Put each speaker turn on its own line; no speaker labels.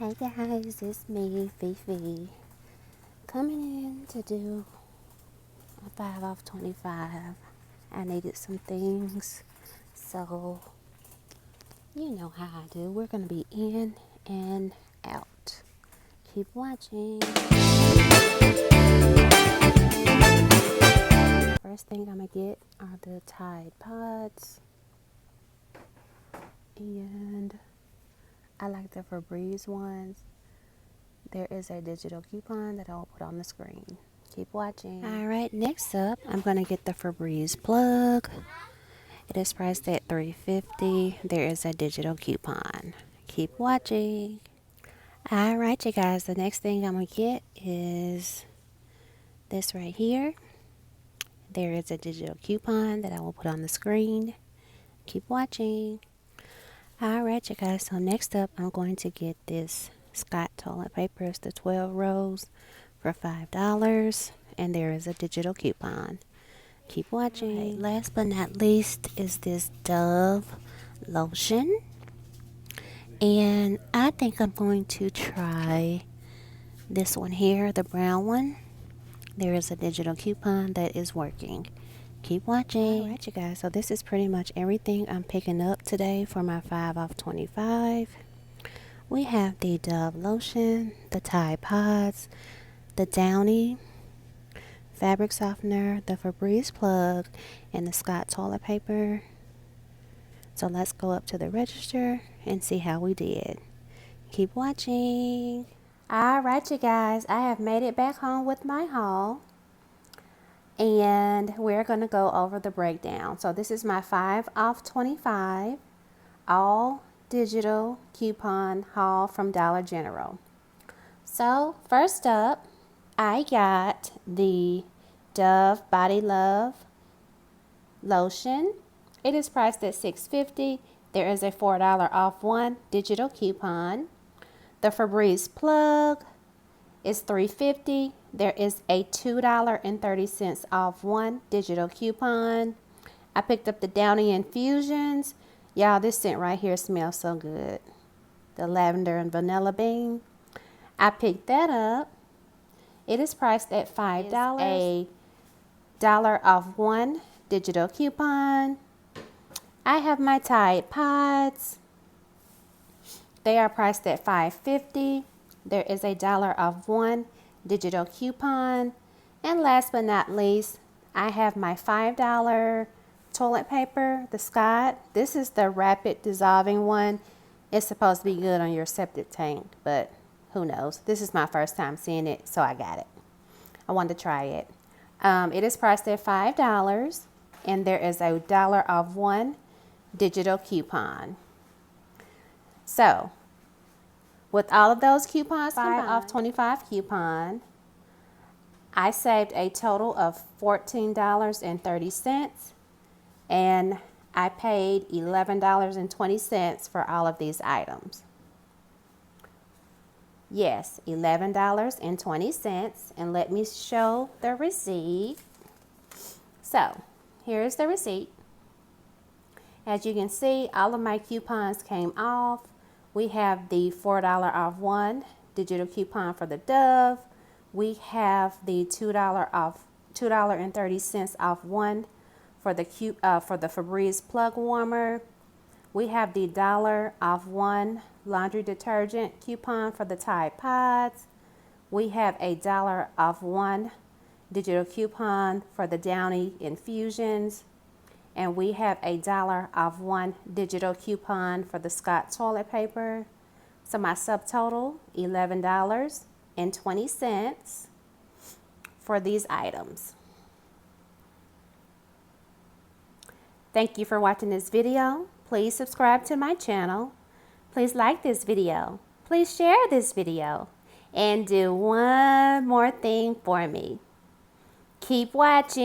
Hey guys, it's me, Fifi, coming in to do a 5 off 25. I needed some things, so you know how I do. We're going to be in and out. Keep watching. First thing I'm going to get are the Tide Pods, and I like the Febreze ones. There is a digital coupon that I'll put on the screen. Keep watching. Alright, next up, I'm going to get the Febreze plug. It is priced at $3.50. There is a digital coupon. Keep watching. Alright, you guys, the next thing I'm going to get is this right here. There is a digital coupon that I will put on the screen. Keep watching. Alright, you guys, so next up, I'm going to get this Scott toilet paper. It's the 12 rolls for $5, and there is a digital coupon. Keep watching. Right, last but not least is this Dove lotion, and I think I'm going to try this one here, the brown one. There is a digital coupon that is working. Keep watching. Alright, you guys, so this is pretty much everything I'm picking up today for my 5 off 25. We have the Dove lotion, the Tide Pods, the Downy fabric softener, the Febreze plug, and the Scott toilet paper. So let's go up to the register and see how we did. Keep watching. Alright, you guys, I have made it back home with my haul, and we're going to go over the breakdown. So this is my 5 off 25 all digital coupon haul from Dollar General. So first up, I got the Dove Body Love lotion. It is priced at $6.50. There is a $4 off one digital coupon. The Febreze plug is $3.50. There is a $2.30 off one digital coupon. I picked up the Downy infusions. Y'all, this scent right here smells so good. The lavender and vanilla bean. I picked that up. It is priced at $5. A $1 off one digital coupon. I have my Tide Pods. They are priced at $5.50. There is a $1 off one digital coupon. And last but not least, I have my $5 toilet paper, the Scott. This is the rapid dissolving one. It's supposed to be good on your septic tank, but who knows? This is my first time seeing it, so I got it. I wanted to try it. It is priced at $5, and there is a $1 off one digital coupon. So, with all of those coupons, 5 off 25 coupon, I saved a total of $14.30, and I paid $11.20 for all of these items. Yes, $11.20, and let me show the receipt. So, here's the receipt. As you can see, all of my coupons came off. We have the $4 off one digital coupon for the Dove. We have the $2.30 off one for the Febreze plug warmer. We have the $1 off one laundry detergent coupon for the Tide Pods. We have a $1 off one digital coupon for the Downy infusions. And we have a $1 off one digital coupon for the Scott toilet paper. So my subtotal, $11.20 for these items. Thank you for watching this video. Please subscribe to my channel. Please like this video. Please share this video. And do one more thing for me. Keep watching.